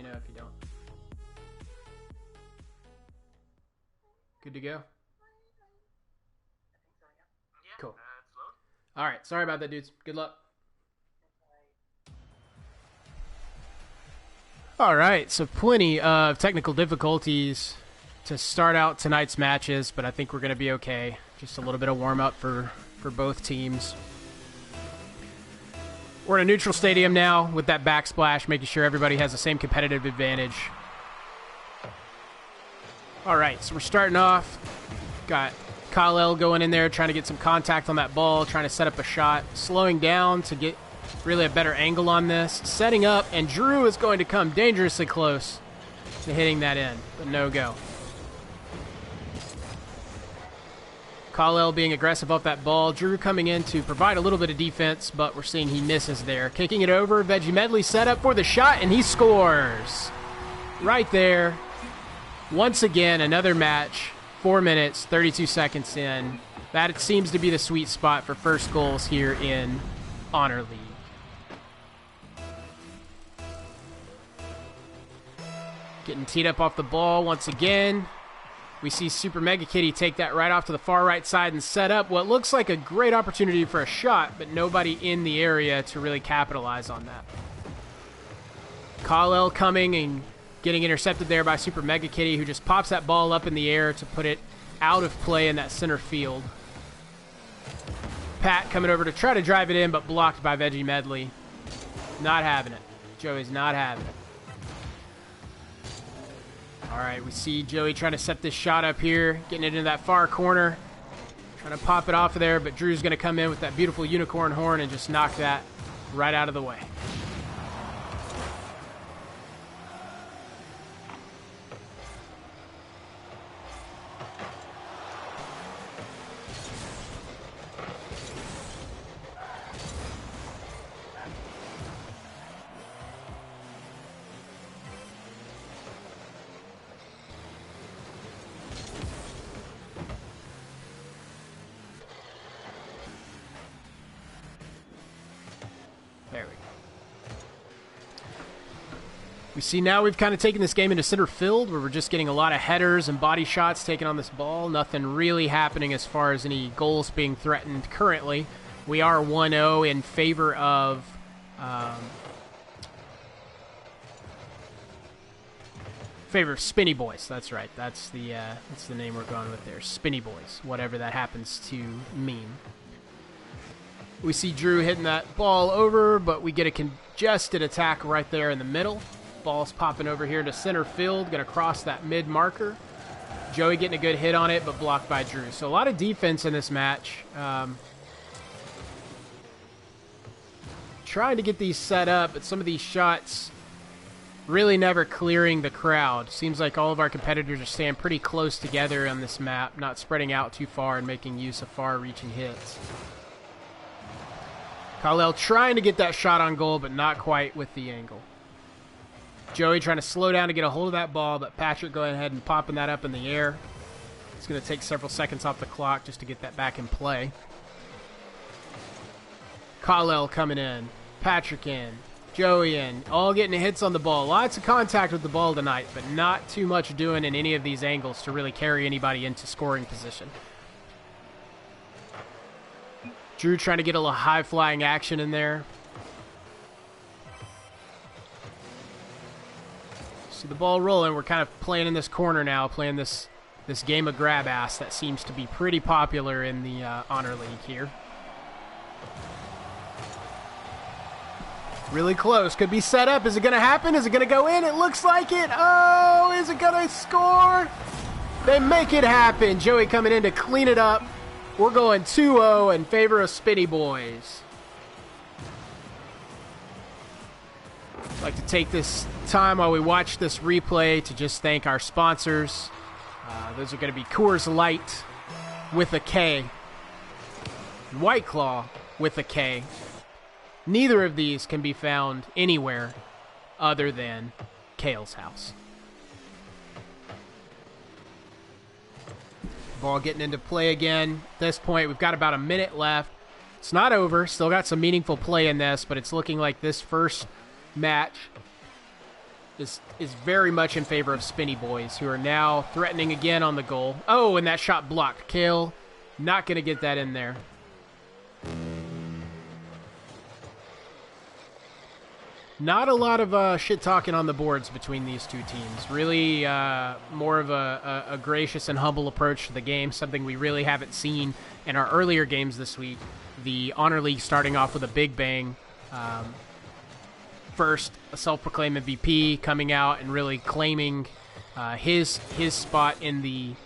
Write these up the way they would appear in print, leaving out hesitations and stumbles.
me know if you don't. Good to go? Cool. All right. Sorry about that, dudes. Good luck. All right. So plenty of technical difficulties to start out tonight's matches, but I think we're going to be okay. Just a little bit of warm-up for both teams. We're in a neutral stadium now with that backsplash, making sure everybody has the same competitive advantage. All right, so we're starting off. Got Kyle going in there, trying to get some contact on that ball, trying to set up a shot, slowing down to get really a better angle on this, setting up, and Drew is going to come dangerously close to hitting that in, but no go. Kyle being aggressive off that ball. Drew coming in to provide a little bit of defense, but we're seeing he misses there. Kicking it over, Veggie Medley set up for the shot, and he scores. Right there. Once again, another match. 4 minutes, 32 seconds in. That seems to be the sweet spot for first goals here in Honor League. Getting teed up off the ball once again. We see Super Mega Kitty take that right off to the far right side and set up what looks like a great opportunity for a shot, but nobody in the area to really capitalize on that. Kyle coming and getting intercepted there by Super Mega Kitty, who just pops that ball up in the air to put it out of play in that center field. Pat coming over to try to drive it in, but blocked by Veggie Medley. Not having it. Joey's not having it. All right, we see Joey trying to set this shot up here, getting it into that far corner, trying to pop it off of there, but Drew's going to come in with that beautiful unicorn horn and just knock that right out of the way. There we go. We see now we've kind of taken this game into center field where we're just getting a lot of headers and body shots taken on this ball. Nothing really happening as far as any goals being threatened currently. We are 1-0 in favor of Spinny Boys. That's right. That's the name we're going with there. Spinny Boys, whatever that happens to mean. We see Drew hitting that ball over, but we get a congested attack right there in the middle. Ball's popping over here to center field, going to cross that mid marker. Joey getting a good hit on it, but blocked by Drew. So a lot of defense in this match. Trying to get these set up, but some of these shots really never clearing the crowd. Seems like all of our competitors are staying pretty close together on this map, not spreading out too far and making use of far-reaching hits. Kyle trying to get that shot on goal, but not quite with the angle. Joey trying to slow down to get a hold of that ball, but Patrick going ahead and popping that up in the air. It's going to take several seconds off the clock just to get that back in play. Kyle coming in, Patrick in, Joey in, all getting hits on the ball. Lots of contact with the ball tonight, but not too much doing in any of these angles to really carry anybody into scoring position. Drew trying to get a little high-flying action in there. See the ball rolling. We're kind of playing in this corner now, playing this game of grab-ass that seems to be pretty popular in the Honor League here. Really close. Could be set up. Is it going to happen? Is it going to go in? It looks like it. Oh, is it going to score? They make it happen. Joey coming in to clean it up. We're going 2-0 in favor of Spinny Boys. I'd like to take this time while we watch this replay to just thank our sponsors. Those are going to be Coors Light with a K, White Claw with a K. Neither of these can be found anywhere other than Kale's house. Ball getting into play again. At this point, we've got about a minute left. It's not over. Still got some meaningful play in this, but it's looking like this first match is very much in favor of Spinny Boys, who are now threatening again on the goal. Oh, and that shot blocked. Kale not going to get that in there. Not a lot of shit-talking on the boards between these two teams. Really more of a gracious and humble approach to the game, something we really haven't seen in our earlier games this week. The Honor League starting off with a big bang. First, a self-proclaimed MVP coming out and really claiming his spot in the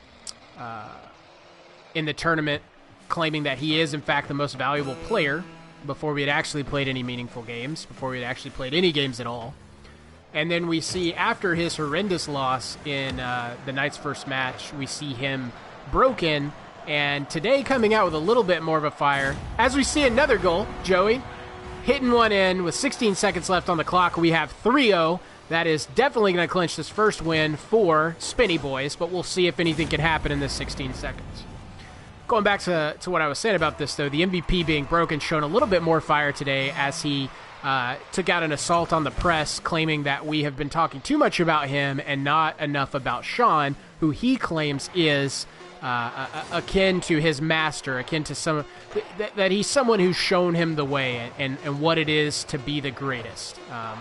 tournament, claiming that he is, in fact, the most valuable player before we had actually played any meaningful games, before we had actually played any games at all. And then we see, after his horrendous loss in the night's first match, we see him broken, and today coming out with a little bit more of a fire. As we see another goal, Joey hitting one in with 16 seconds left on the clock. We have 3-0. That is definitely going to clinch this first win for Spinny Boys, but we'll see if anything can happen in this 16 seconds. Going back to what I was saying about this, though, the MVP being broken shown a little bit more fire today as he took out an assault on the press, claiming that we have been talking too much about him and not enough about Sean, who he claims is akin to his master, akin to that he's someone who's shown him the way and what it is to be the greatest. A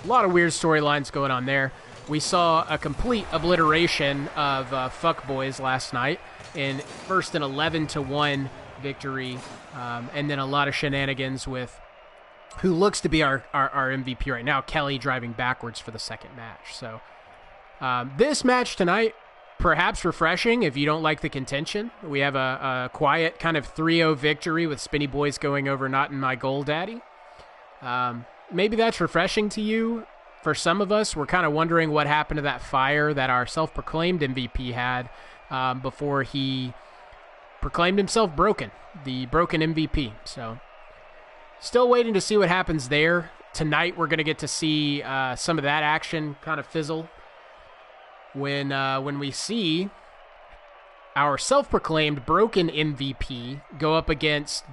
lot of weird storylines going on there. We saw a complete obliteration of Fuckboys last night in first an 11-1 victory, and then a lot of shenanigans with who looks to be our MVP right now, Kelly, driving backwards for the second match. So this match tonight, perhaps refreshing if you don't like the contention. We have a quiet kind of 3-0 victory with Spinny Boys going over Not In My Goal Daddy. Maybe that's refreshing to you. For some of us, we're kind of wondering what happened to that fire that our self-proclaimed MVP had before he proclaimed himself broken, the broken MVP. So still waiting to see what happens there. Tonight we're going to get to see some of that action kind of fizzle when we see our self-proclaimed broken MVP go up against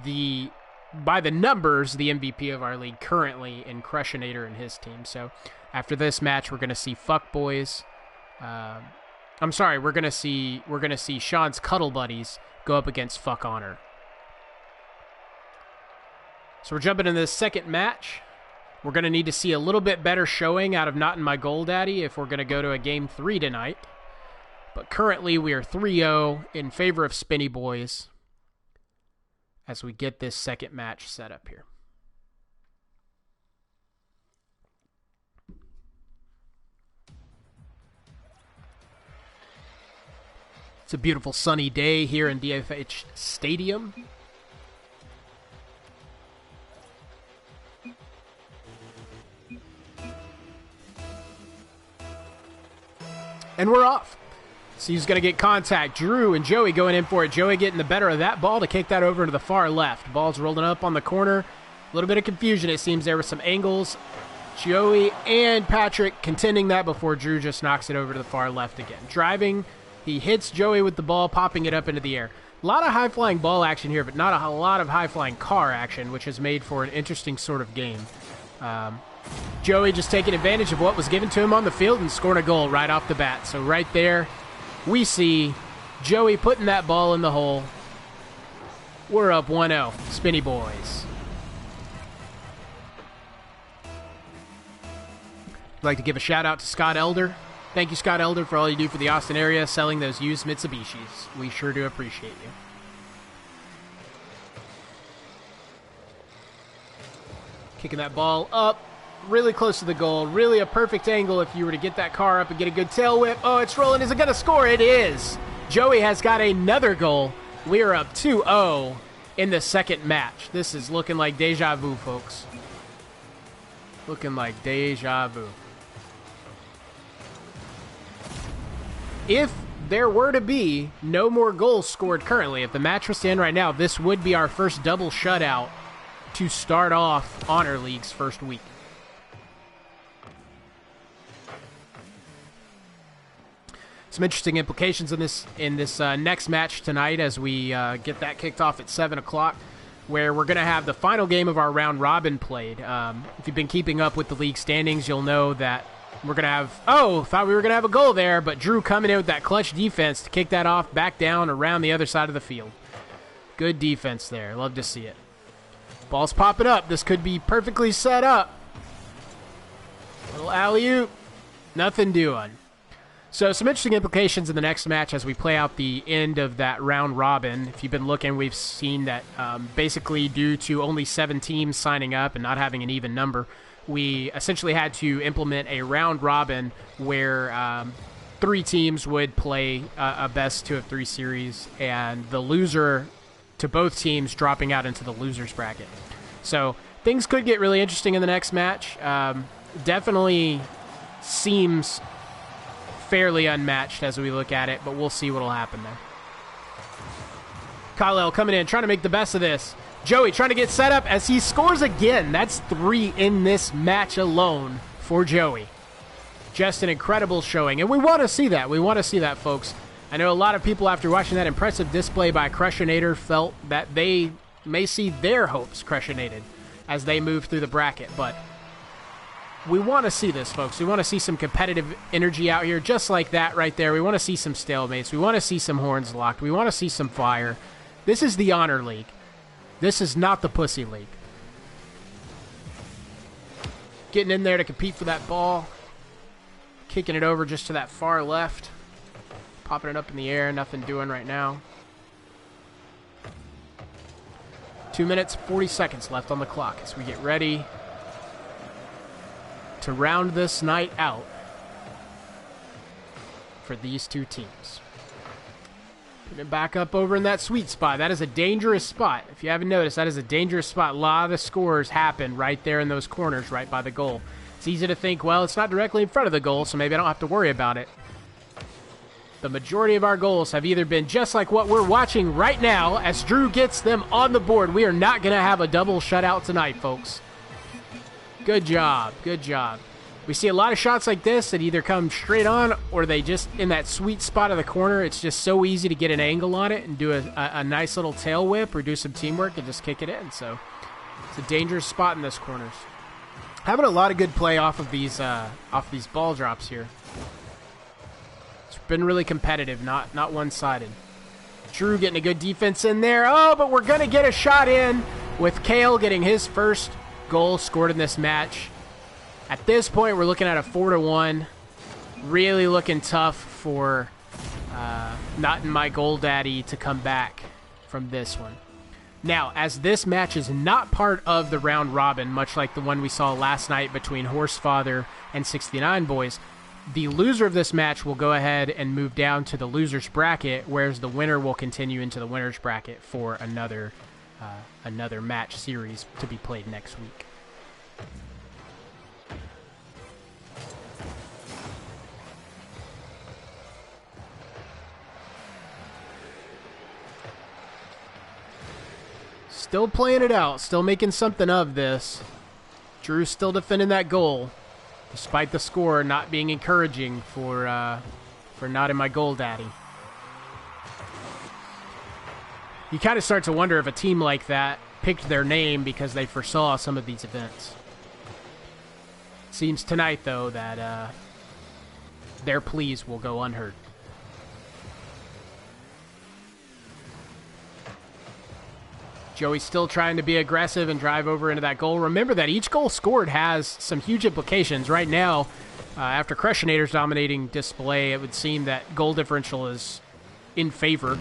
by the numbers, the MVP of our league currently in Crushinator and his team. So after this match, we're going to see Fuckboys. I'm sorry, we're going to see Sean's Cuddle Buddies go up against Fuck Honor. So we're jumping into this second match. We're going to need to see a little bit better showing out of Not In My Goal Daddy if we're going to go to a Game 3 tonight. But currently we are 3-0 in favor of Spinny Boys as we get this second match set up here. It's a beautiful sunny day here in DFH Stadium. And we're off. So he's going to get contact. Drew and Joey going in for it. Joey getting the better of that ball to kick that over to the far left. Ball's rolling up on the corner. A little bit of confusion, it seems, there with some angles. Joey and Patrick contending that before Drew just knocks it over to the far left again. Driving, he hits Joey with the ball, popping it up into the air. A lot of high-flying ball action here, but not a lot of high-flying car action, which has made for an interesting sort of game. Joey just taking advantage of what was given to him on the field and scoring a goal right off the bat. So right there, we see Joey putting that ball in the hole. We're up 1-0, Spinny Boys. I'd like to give a shout out to Scott Elder. Thank you, Scott Elder, for all you do for the Austin area, selling those used Mitsubishis. We sure do appreciate you. Kicking that ball up, really close to the goal. Really a perfect angle if you were to get that car up and get a good tail whip. Oh, it's rolling. Is it going to score? It is. Joey has got another goal. We are up 2-0 in the second match. This is looking like deja vu, folks. Looking like deja vu. If there were to be no more goals scored currently, if the match was to end right now, this would be our first double shutout to start off Honor League's first week. Some interesting implications in this next match tonight as we get that kicked off at 7 o'clock, where we're going to have the final game of our round robin played. If you've been keeping up with the league standings, you'll know that We're going to have, oh, thought we were going to have a goal there, but Drew coming in with that clutch defense to kick that off back down around the other side of the field. Good defense there. Love to see it. Ball's popping up. This could be perfectly set up. Little alley-oop. Nothing doing. So some interesting implications in the next match as we play out the end of that round robin. If you've been looking, we've seen that basically due to only 7 teams signing up and not having an even number, we essentially had to implement a round robin where 3 teams would play a best 2 of 3 series, and the loser to both teams dropping out into the loser's bracket. So things could get really interesting in the next match. Definitely seems fairly unmatched as we look at it, but we'll see what will happen there. Kyle coming in, trying to make the best of this. Joey trying to get set up as he scores again. That's 3 in this match alone for Joey. Just an incredible showing, and we want to see that. We want to see that, folks. I know a lot of people, after watching that impressive display by Crushinator, felt that they may see their hopes crushinated as they move through the bracket, but we want to see this, folks. We want to see some competitive energy out here, just like that right there. We want to see some stalemates. We want to see some horns locked. We want to see some fire. This is the Honor League. This is not the Pussy League. Getting in there to compete for that ball. Kicking it over just to that far left. Popping it up in the air. Nothing doing right now. 2 minutes, 40 seconds left on the clock as we get ready to round this night out for these 2 teams. Putting it back up over in that sweet spot. That is a dangerous spot. If you haven't noticed, that is a dangerous spot. A lot of the scores happen right there in those corners, right by the goal. It's easy to think, well, it's not directly in front of the goal, so maybe I don't have to worry about it. The majority of our goals have either been just like what we're watching right now as Drew gets them on the board. We are not going to have a double shutout tonight, folks. Good job. Good job. We see a lot of shots like this that either come straight on or they just in that sweet spot of the corner. It's just so easy to get an angle on it and do a nice little tail whip or do some teamwork and just kick it in. So it's a dangerous spot in those corners. Having a lot of good play off of these ball drops here. It's been really competitive, not one-sided. Drew getting a good defense in there. Oh, but we're going to get a shot in with Kale getting his first goal scored in this match. At this point, we're looking at a 4-1. Really looking tough for Not In My Goal Daddy to come back from this one. Now, as this match is not part of the round robin, much like the one we saw last night between Horsefather and 69 Boys, the loser of this match will go ahead and move down to the loser's bracket, whereas the winner will continue into the winner's bracket for another match series to be played next week. Still playing it out, still making something of this. Drew's still defending that goal, despite the score not being encouraging for Not In My Goal Daddy. You kind of start to wonder if a team like that picked their name because they foresaw some of these events. Seems tonight, though, that their pleas will go unheard. Joey's still trying to be aggressive and drive over into that goal. Remember that each goal scored has some huge implications. Right now, after Crushinator's dominating display, it would seem that goal differential is in favor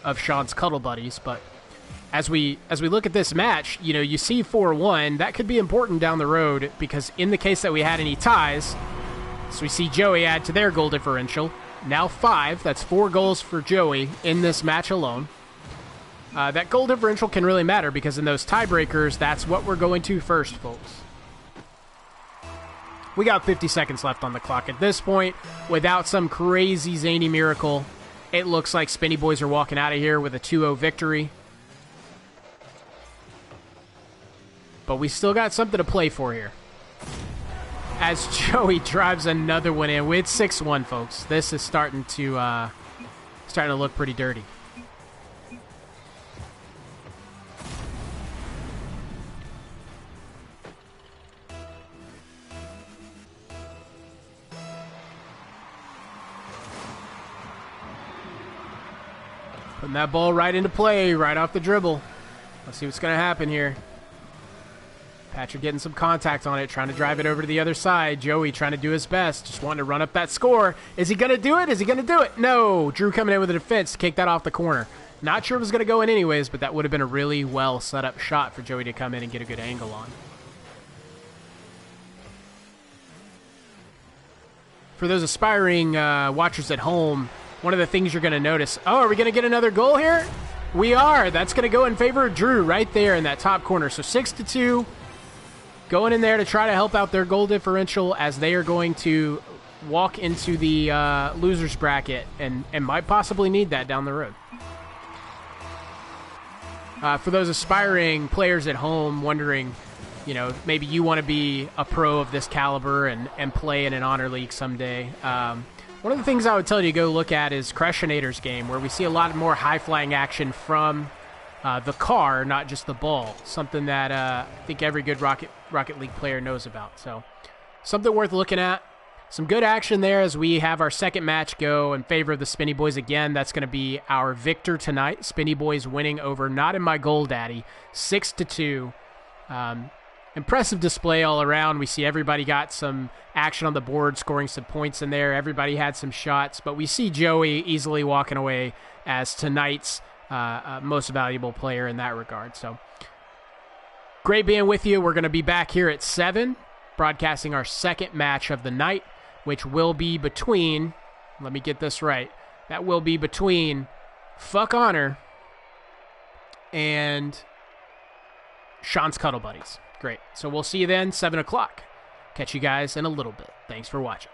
of Sean's Cuddle Buddies. But as we look at this match, you know, you see 4-1. That could be important down the road because in the case that we had any ties, so we see Joey add to their goal differential. Now 5. That's 4 goals for Joey in this match alone. That goal differential can really matter because in those tiebreakers, that's what we're going to first, folks. We got 50 seconds left on the clock at this point. Without some crazy zany miracle, it looks like Spinny Boys are walking out of here with a 2-0 victory. But we still got something to play for here. As Joey drives another one in. It's 6-1, folks. This is starting to look pretty dirty. Putting that ball right into play, right off the dribble. Let's see what's going to happen here. Patrick getting some contact on it, trying to drive it over to the other side. Joey trying to do his best, just wanting to run up that score. Is he going to do it? Is he going to do it? No. Drew coming in with a defense to kick that off the corner. Not sure it was going to go in anyways, but that would have been a really well set up shot for Joey to come in and get a good angle on. For those aspiring watchers at home, one of the things you're going to notice, are we going to get another goal here? We are. That's going to go in favor of Drew right there in that top corner. So 6-2, going in there to try to help out their goal differential as they are going to walk into the losers bracket and might possibly need that down the road. For those aspiring players at home wondering, maybe you want to be a pro of this caliber and play in an honor league someday. One of the things I would tell you to go look at is Crushinator's game, where we see a lot more high-flying action from the car, not just the ball. Something that I think every good Rocket League player knows about. So something worth looking at. Some good action there as we have our second match go in favor of the Spinny Boys again. That's going to be our victor tonight. Spinny Boys winning over Not In My Goal Daddy, 6-2. Impressive display all around. We see everybody got some action on the board, scoring some points in there. Everybody had some shots, but we see Joey easily walking away as tonight's most valuable player in that regard. So great being with you. We're going to be back here at 7, broadcasting our second match of the night, which will be between, let me get this right, that will be between Fuck Honor and Sean's Cuddle Buddies. Great. So we'll see you then, 7 o'clock. Catch you guys in a little bit. Thanks for watching.